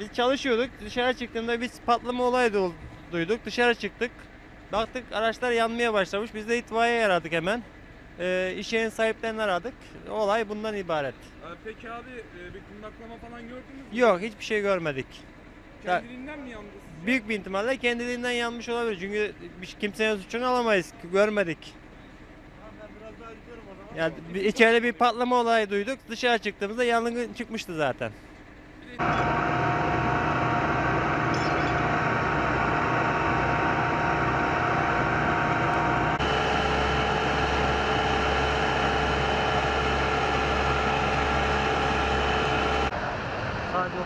Biz çalışıyorduk. Dışarı çıktığımda biz patlama olayı duyduk. Dışarı çıktık. Baktık araçlar yanmaya başlamış. Biz de itfaiye aradık hemen. İş yerinin sahiplerini aradık. Olay bundan ibaret. Peki abi bir kundaklama falan gördünüz mü? Yok, hiçbir şey görmedik. Kendiliğinden mi yandı sizce? Büyük bir ihtimalle kendiliğinden yanmış olabilir. Çünkü kimsenin suçunu alamayız. Görmedik. Yani içeride bir patlama olayı duyduk. Dışarı çıktığımızda yangın çıkmıştı zaten. Sadece